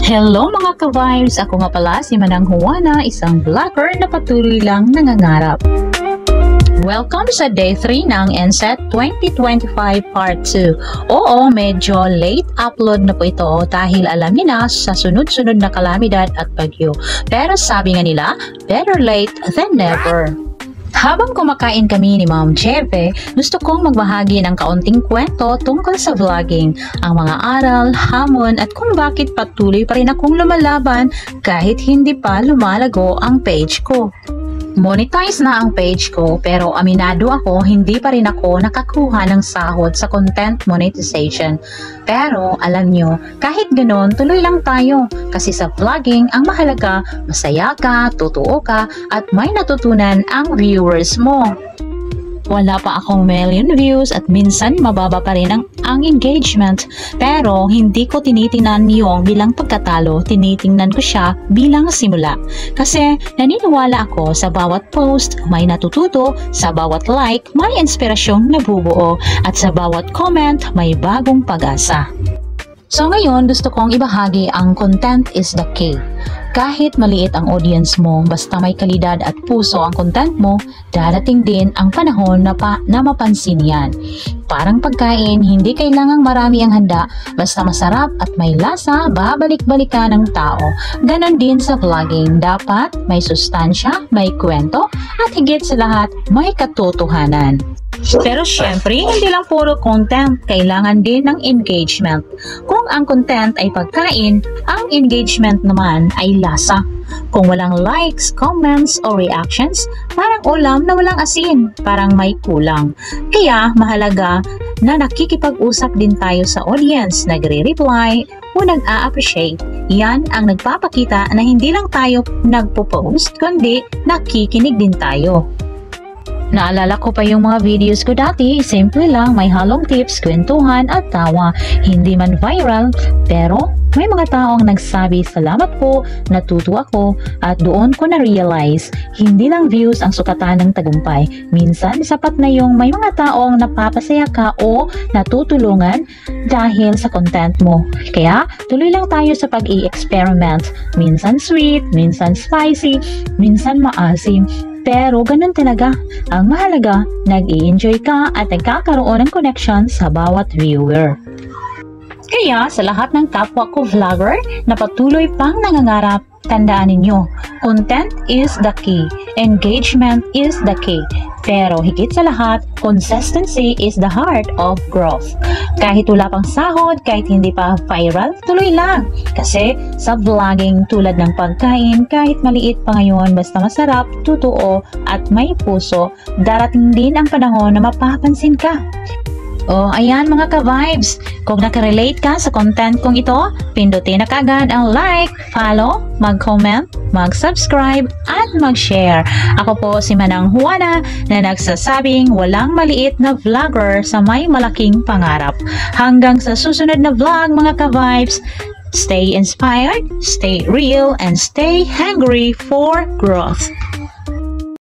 Hello mga ka-vibes! Ako nga pala si Manang Juana, isang vlogger na patuloy lang nangangarap. Welcome sa Day 3 ng NCET 2025 Part 2. Oo, medyo late upload na po ito dahil alam niyo na sa sunod-sunod na kalamidad at bagyo. Pero sabi nga nila, better late than never. Habang kumakain kami ni Ma'am Jeve, gusto kong magbahagi ng kaunting kwento tungkol sa vlogging, ang mga aral, hamon at kung bakit patuloy pa rin akong lumalaban kahit hindi pa lumalago ang page ko. Monetize na ang page ko pero aminado ako hindi pa rin ako nakakuha ng sahod sa content monetization. Pero alam nyo, kahit ganon tuloy lang tayo kasi sa vlogging ang mahalaga masaya ka, totoo ka at may natutunan ang viewers mo. Wala pa akong million views at minsan mababa pa rin ang engagement. Pero hindi ko tinitingnan yung bilang pagkatalo, tinitingnan ko siya bilang simula. Kasi naniniwala ako sa bawat post may natututo, sa bawat like may inspirasyong nabubuo, at sa bawat comment may bagong pag-asa. So ngayon gusto kong ibahagi ang content is the key. Kahit maliit ang audience mo, basta may kalidad at puso ang content mo, darating din ang panahon na mapansin yan. Parang pagkain, hindi kailangang marami ang handa, basta masarap at may lasa, babalik-balikan ng tao. Ganon din sa vlogging, dapat may sustansya, may kwento, at higit sa lahat, may katotohanan. Pero syempre, hindi lang puro content, kailangan din ng engagement. Kung ang content ay pagkain, ang engagement naman ay lasa. Kung walang likes, comments, o reactions, parang ulam na walang asin, parang may kulang. Kaya mahalaga na nakikipag-usap din tayo sa audience, nagre-reply o nag-a-appreciate. Yan ang nagpapakita na hindi lang tayo nagpo-post, kundi nakikinig din tayo. Naalala ko pa yung mga videos ko dati, simple lang, may halong tips, kwentuhan at tawa. Hindi man viral, pero may mga taong nagsabi salamat po, natuto ako, at doon ko na-realize, hindi lang views ang sukatan ng tagumpay. Minsan, sapat na yung may mga taong napapasaya ka o natutulungan dahil sa content mo. Kaya, tuloy lang tayo sa pag-i-experiment. Minsan sweet, minsan spicy, minsan maasim. Pero ganun talaga. Ang mahalaga, nag-i-enjoy ka at nagkakaroon ng connection sa bawat viewer. Kaya sa lahat ng kapwa ko vlogger na patuloy pang nangangarap, tandaan ninyo, content is the key, engagement is the key, pero higit sa lahat, consistency is the heart of growth. Kahit wala pang sahod, kahit hindi pa viral, tuloy lang. Kasi sa vlogging tulad ng pagkain, kahit maliit pa ngayon, basta masarap, totoo, at may puso, darating din ang panahon na mapapansin ka. O ayan mga ka-vibes, kung nakarelate ka sa content kong ito, pindutin na kagad ang like, follow, mag-comment, mag-subscribe, at mag-share. Ako po si Manang Juana na nagsasabing walang maliit na vlogger sa may malaking pangarap. Hanggang sa susunod na vlog mga ka-vibes, stay inspired, stay real, and stay hungry for growth.